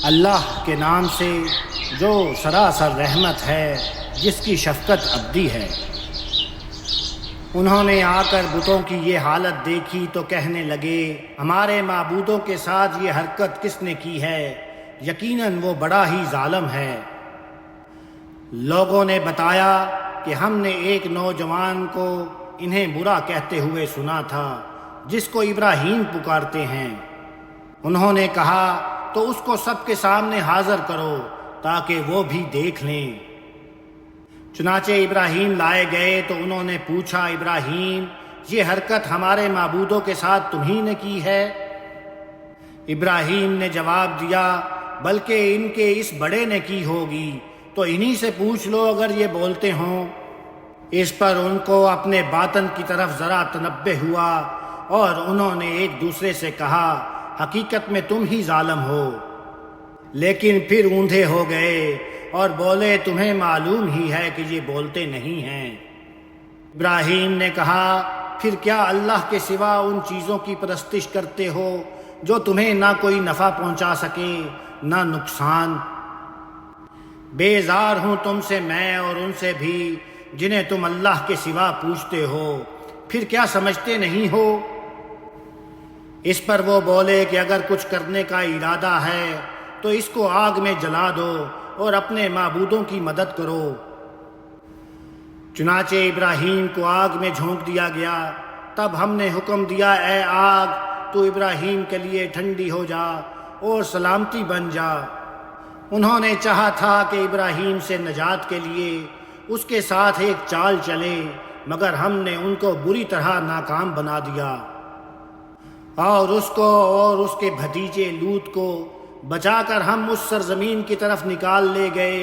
اللہ کے نام سے جو سراسر رحمت ہے، جس کی شفقت ابدی ہے۔ انہوں نے آ کر بتوں کی یہ حالت دیکھی تو کہنے لگے، ہمارے معبودوں کے ساتھ یہ حرکت کس نے کی ہے؟ یقیناً وہ بڑا ہی ظالم ہے۔ لوگوں نے بتایا کہ ہم نے ایک نوجوان کو انہیں برا کہتے ہوئے سنا تھا، جس کو ابراہیم پکارتے ہیں۔ انہوں نے کہا تو اس کو سب کے سامنے حاضر کرو تاکہ وہ بھی دیکھ لیں۔ چنانچہ ابراہیم لائے گئے تو انہوں نے پوچھا، ابراہیم، یہ حرکت ہمارے معبودوں کے ساتھ تمہیں نے کی ہے؟ ابراہیم نے جواب دیا، بلکہ ان کے اس بڑے نے کی ہوگی، تو انہی سے پوچھ لو اگر یہ بولتے ہوں۔ اس پر ان کو اپنے باطن کی طرف ذرا تنبہ ہوا اور انہوں نے ایک دوسرے سے کہا، حقیقت میں تم ہی ظالم ہو۔ لیکن پھر اوندھے ہو گئے اور بولے، تمہیں معلوم ہی ہے کہ یہ بولتے نہیں ہیں۔ ابراہیم نے کہا، پھر کیا اللہ کے سوا ان چیزوں کی پرستش کرتے ہو جو تمہیں نہ کوئی نفع پہنچا سکے نہ نقصان؟ بیزار ہوں تم سے میں اور ان سے بھی جنہیں تم اللہ کے سوا پوچھتے ہو، پھر کیا سمجھتے نہیں ہو؟ اس پر وہ بولے کہ اگر کچھ کرنے کا ارادہ ہے تو اس کو آگ میں جلا دو اور اپنے معبودوں کی مدد کرو۔ چنانچہ ابراہیم کو آگ میں جھونک دیا گیا۔ تب ہم نے حکم دیا، اے آگ، تو ابراہیم کے لیے ٹھنڈی ہو جا اور سلامتی بن جا۔ انہوں نے چاہا تھا کہ ابراہیم سے نجات کے لیے اس کے ساتھ ایک چال چلے، مگر ہم نے ان کو بری طرح ناکام بنا دیا، اور اس کو اور اس کے بھتیجے لوط کو بچا کر ہم اس سرزمین کی طرف نکال لے گئے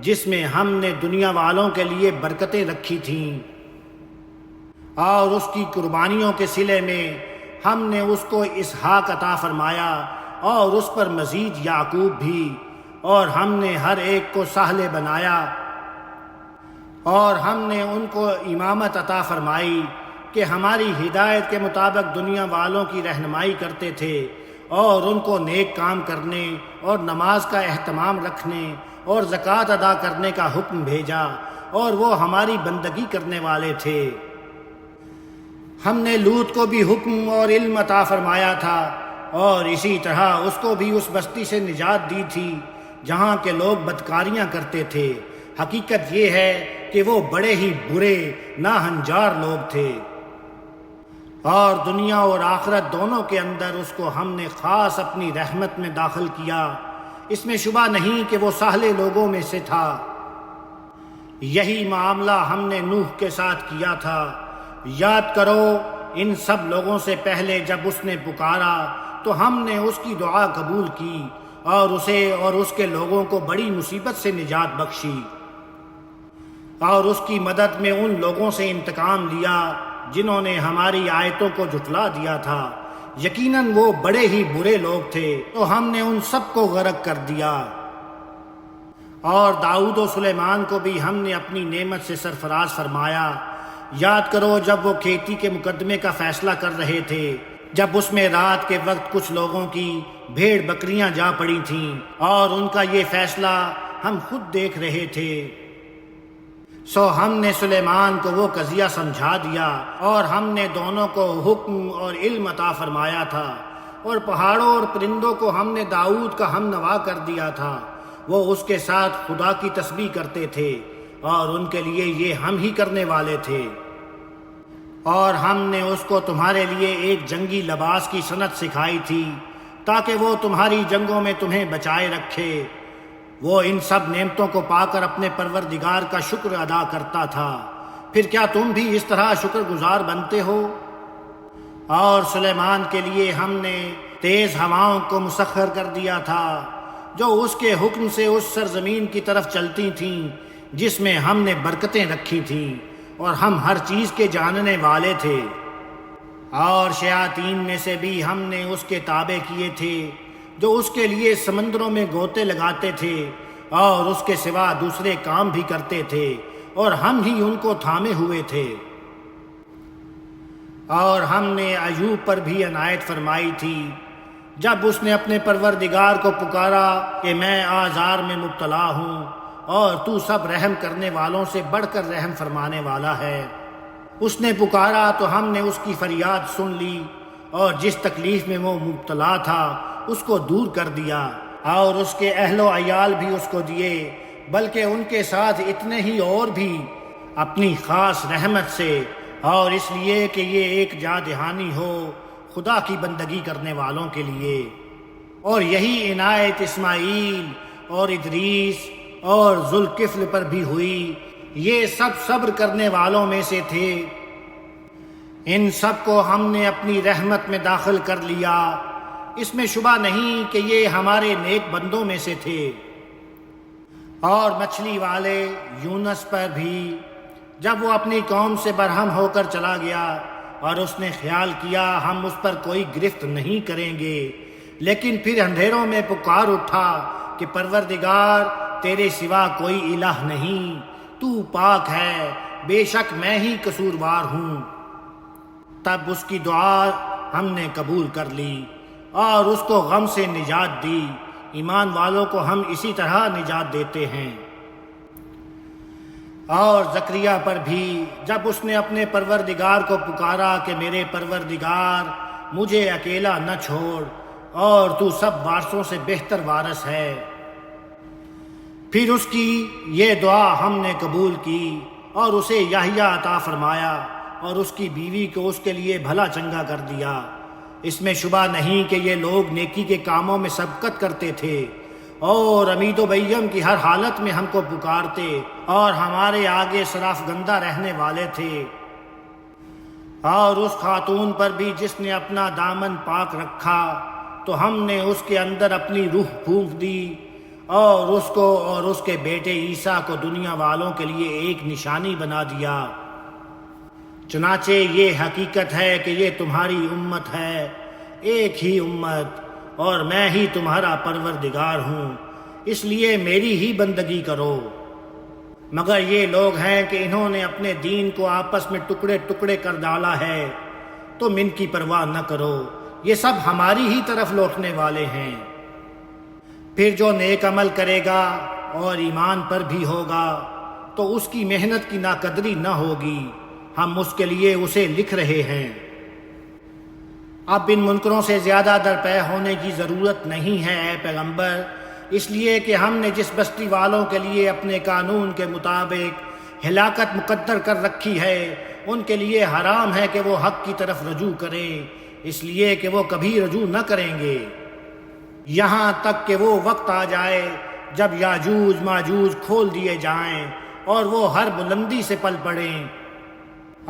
جس میں ہم نے دنیا والوں کے لیے برکتیں رکھی تھیں، اور اس کی قربانیوں کے صلے میں ہم نے اس کو اسحاق عطا فرمایا اور اس پر مزید یعقوب بھی، اور ہم نے ہر ایک کو صالح بنایا، اور ہم نے ان کو امامت عطا فرمائی کہ ہماری ہدایت کے مطابق دنیا والوں کی رہنمائی کرتے تھے، اور ان کو نیک کام کرنے اور نماز کا اہتمام رکھنے اور زکوٰۃ ادا کرنے کا حکم بھیجا، اور وہ ہماری بندگی کرنے والے تھے۔ ہم نے لوط کو بھی حکم اور علم عطا فرمایا تھا، اور اسی طرح اس کو بھی اس بستی سے نجات دی تھی جہاں کے لوگ بدکاریاں کرتے تھے۔ حقیقت یہ ہے کہ وہ بڑے ہی برے ناہنجار لوگ تھے، اور دنیا اور آخرت دونوں کے اندر اس کو ہم نے خاص اپنی رحمت میں داخل کیا۔ اس میں شبہ نہیں کہ وہ صالح لوگوں میں سے تھا۔ یہی معاملہ ہم نے نوح کے ساتھ کیا تھا۔ یاد کرو ان سب لوگوں سے پہلے جب اس نے پکارا تو ہم نے اس کی دعا قبول کی اور اسے اور اس کے لوگوں کو بڑی مصیبت سے نجات بخشی، اور اس کی مدد میں ان لوگوں سے انتقام لیا جنہوں نے ہماری آیتوں کو جھٹلا دیا تھا۔ یقیناً وہ بڑے ہی برے لوگ تھے، تو ہم نے ان سب کو غرق کر دیا۔ اور داؤد و سلیمان کو بھی ہم نے اپنی نعمت سے سرفراز فرمایا۔ یاد کرو جب وہ کھیتی کے مقدمے کا فیصلہ کر رہے تھے، جب اس میں رات کے وقت کچھ لوگوں کی بھیڑ بکریاں جا پڑی تھیں، اور ان کا یہ فیصلہ ہم خود دیکھ رہے تھے۔ سو ہم نے سلیمان کو وہ قضیہ سمجھا دیا، اور ہم نے دونوں کو حکم اور علم عطا فرمایا تھا، اور پہاڑوں اور پرندوں کو ہم نے داؤد کا ہم نوا کر دیا تھا۔ وہ اس کے ساتھ خدا کی تسبیح کرتے تھے، اور ان کے لیے یہ ہم ہی کرنے والے تھے۔ اور ہم نے اس کو تمہارے لیے ایک جنگی لباس کی صنعت سکھائی تھی تاکہ وہ تمہاری جنگوں میں تمہیں بچائے رکھے۔ وہ ان سب نعمتوں کو پا کر اپنے پروردگار کا شکر ادا کرتا تھا۔ پھر کیا تم بھی اس طرح شکر گزار بنتے ہو؟ اور سلیمان کے لیے ہم نے تیز ہواؤں کو مسخر کر دیا تھا جو اس کے حکم سے اس سرزمین کی طرف چلتی تھیں جس میں ہم نے برکتیں رکھی تھیں، اور ہم ہر چیز کے جاننے والے تھے۔ اور شیاطین میں سے بھی ہم نے اس کے تابع کیے تھے جو اس کے لیے سمندروں میں گوتے لگاتے تھے اور اس کے سوا دوسرے کام بھی کرتے تھے، اور ہم ہی ان کو تھامے ہوئے تھے۔ اور ہم نے ایوب پر بھی عنایت فرمائی تھی جب اس نے اپنے پروردگار کو پکارا کہ میں آزار میں مبتلا ہوں اور تو سب رحم کرنے والوں سے بڑھ کر رحم فرمانے والا ہے، اس نے پکارا تو ہم نے اس کی فریاد سن لی اور جس تکلیف میں وہ مبتلا تھا اس کو دور کر دیا، اور اس کے اہل و عیال بھی اس کو دیے، بلکہ ان کے ساتھ اتنے ہی اور بھی اپنی خاص رحمت سے، اور اس لیے کہ یہ ایک جا دہانی ہو خدا کی بندگی کرنے والوں کے لیے۔ اور یہی عنایت اسماعیل اور ادریس اور ذوالکفل پر بھی ہوئی، یہ سب صبر کرنے والوں میں سے تھے۔ ان سب کو ہم نے اپنی رحمت میں داخل کر لیا، اس میں شبہ نہیں کہ یہ ہمارے نیک بندوں میں سے تھے۔ اور مچھلی والے یونس پر بھی، جب وہ اپنی قوم سے برہم ہو کر چلا گیا اور اس نے خیال کیا ہم اس پر کوئی گرفت نہیں کریں گے، لیکن پھر اندھیروں میں پکار اٹھا کہ پروردگار تیرے سوا کوئی الہ نہیں، تو پاک ہے، بے شک میں ہی قصوروار ہوں۔ تب اس کی دعا ہم نے قبول کر لی اور اس کو غم سے نجات دی۔ ایمان والوں کو ہم اسی طرح نجات دیتے ہیں۔ اور زکریہ پر بھی، جب اس نے اپنے پروردگار کو پکارا کہ میرے پروردگار مجھے اکیلا نہ چھوڑ، اور تو سب وارثوں سے بہتر وارث ہے، پھر اس کی یہ دعا ہم نے قبول کی اور اسے یحییٰ عطا فرمایا اور اس کی بیوی کو اس کے لیے بھلا چنگا کر دیا۔ اس میں شبہ نہیں کہ یہ لوگ نیکی کے کاموں میں سبقت کرتے تھے اور امید و بیم کی ہر حالت میں ہم کو پکارتے اور ہمارے آگے شرافگندہ رہنے والے تھے۔ اور اس خاتون پر بھی جس نے اپنا دامن پاک رکھا تو ہم نے اس کے اندر اپنی روح پھونک دی، اور اس کو اور اس کے بیٹے عیسیٰ کو دنیا والوں کے لیے ایک نشانی بنا دیا۔ چنانچہ یہ حقیقت ہے کہ یہ تمہاری امت ہے، ایک ہی امت، اور میں ہی تمہارا پروردگار ہوں، اس لیے میری ہی بندگی کرو۔ مگر یہ لوگ ہیں کہ انہوں نے اپنے دین کو آپس میں ٹکڑے ٹکڑے کر ڈالا ہے، تم ان کی پرواہ نہ کرو، یہ سب ہماری ہی طرف لوٹنے والے ہیں۔ پھر جو نیک عمل کرے گا اور ایمان پر بھی ہوگا تو اس کی محنت کی ناقدری نہ ہوگی، ہم اس کے لیے اسے لکھ رہے ہیں۔ اب ان منکروں سے زیادہ درپے ہونے کی ضرورت نہیں ہے اے پیغمبر، اس لیے کہ ہم نے جس بستی والوں کے لیے اپنے قانون کے مطابق ہلاکت مقدر کر رکھی ہے، ان کے لیے حرام ہے کہ وہ حق کی طرف رجوع کریں، اس لیے کہ وہ کبھی رجوع نہ کریں گے، یہاں تک کہ وہ وقت آ جائے جب یاجوج ماجوج کھول دیے جائیں اور وہ ہر بلندی سے پل پڑیں،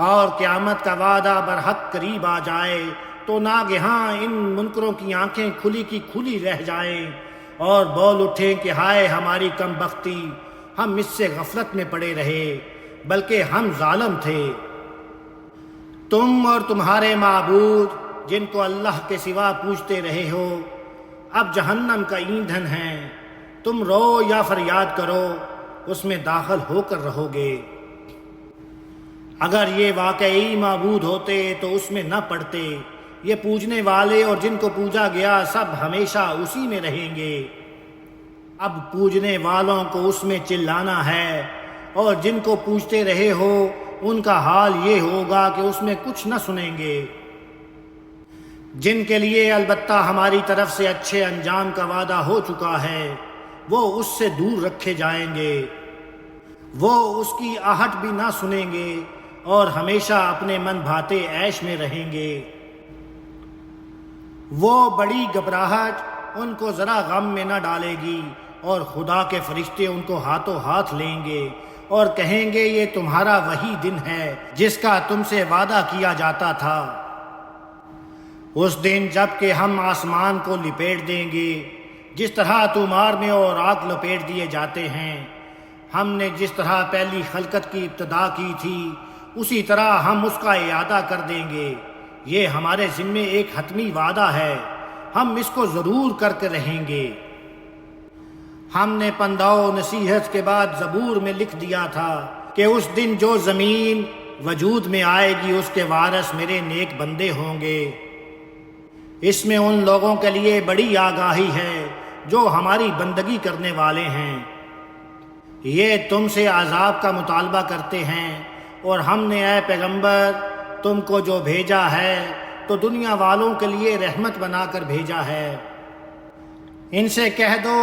اور قیامت کا وعدہ برحق قریب آ جائے تو ناگہاں ان منکروں کی آنکھیں کھلی کی کھلی رہ جائیں اور بول اٹھیں کہ ہائے ہماری کم بختی، ہم اس سے غفلت میں پڑے رہے، بلکہ ہم ظالم تھے۔ تم اور تمہارے معبود جن کو اللہ کے سوا پوجتے رہے ہو اب جہنم کا ایندھن ہیں، تم رو یا فریاد کرو اس میں داخل ہو کر رہو گے۔ اگر یہ واقعی معبود ہوتے تو اس میں نہ پڑتے، یہ پوجنے والے اور جن کو پوجا گیا سب ہمیشہ اسی میں رہیں گے۔ اب پوجنے والوں کو اس میں چلانا ہے، اور جن کو پوجتے رہے ہو ان کا حال یہ ہوگا کہ اس میں کچھ نہ سنیں گے۔ جن کے لیے البتہ ہماری طرف سے اچھے انجام کا وعدہ ہو چکا ہے وہ اس سے دور رکھے جائیں گے، وہ اس کی آہٹ بھی نہ سنیں گے اور ہمیشہ اپنے من بھاتے عیش میں رہیں گے۔ وہ بڑی گھبراہٹ ان کو ذرا غم میں نہ ڈالے گی، اور خدا کے فرشتے ان کو ہاتھوں ہاتھ لیں گے اور کہیں گے یہ تمہارا وہی دن ہے جس کا تم سے وعدہ کیا جاتا تھا۔ اس دن جب کہ ہم آسمان کو لپیٹ دیں گے جس طرح طومار میں اور آگ لپیٹ دیے جاتے ہیں، ہم نے جس طرح پہلی خلقت کی ابتدا کی تھی اسی طرح ہم اس کا اعادہ کر دیں گے، یہ ہمارے ذمے ایک حتمی وعدہ ہے، ہم اس کو ضرور کر کے رہیں گے۔ ہم نے پندہ و نصیحت کے بعد زبور میں لکھ دیا تھا کہ اس دن جو زمین وجود میں آئے گی اس کے وارث میرے نیک بندے ہوں گے، اس میں ان لوگوں کے لیے بڑی آگاہی ہے جو ہماری بندگی کرنے والے ہیں۔ یہ تم سے عذاب کا مطالبہ کرتے ہیں، اور ہم نے اے پیغمبر تم کو جو بھیجا ہے تو دنیا والوں کے لیے رحمت بنا کر بھیجا ہے۔ ان سے کہہ دو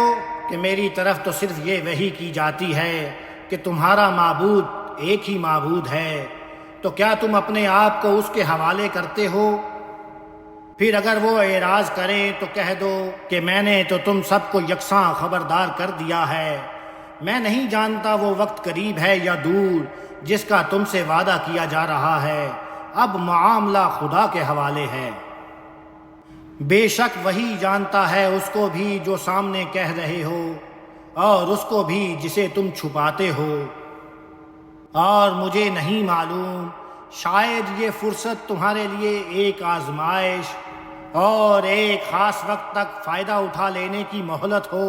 کہ میری طرف تو صرف یہ وحی کی جاتی ہے کہ تمہارا معبود ایک ہی معبود ہے، تو کیا تم اپنے آپ کو اس کے حوالے کرتے ہو؟ پھر اگر وہ اعراض کریں تو کہہ دو کہ میں نے تو تم سب کو یکساں خبردار کر دیا ہے، میں نہیں جانتا وہ وقت قریب ہے یا دور جس کا تم سے وعدہ کیا جا رہا ہے، اب معاملہ خدا کے حوالے ہے۔ بے شک وہی جانتا ہے اس کو بھی جو سامنے کہہ رہے ہو، اور اس کو بھی جسے تم چھپاتے ہو، اور مجھے نہیں معلوم، شاید یہ فرصت تمہارے لیے ایک آزمائش اور ایک خاص وقت تک فائدہ اٹھا لینے کی مہلت ہو۔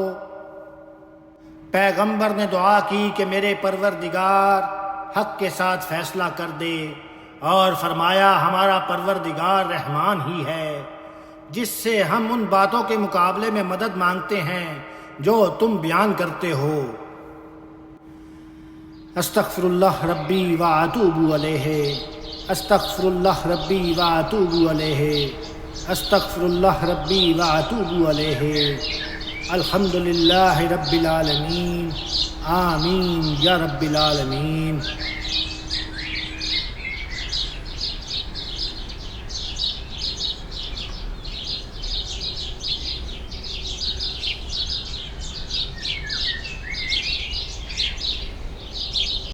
پیغمبر نے دعا کی کہ میرے پروردگار حق کے ساتھ فیصلہ کر دے، اور فرمایا ہمارا پروردگار رحمان ہی ہے جس سے ہم ان باتوں کے مقابلے میں مدد مانگتے ہیں جو تم بیان کرتے ہو۔ استغفر اللہ ربی واتوب علیہ، استغفر اللہ ربی واتوب علیہ، استغفر اللہ ربی واتوب علیہ۔ الحمد للہ رب العالمین، آمین یا رب العالمین۔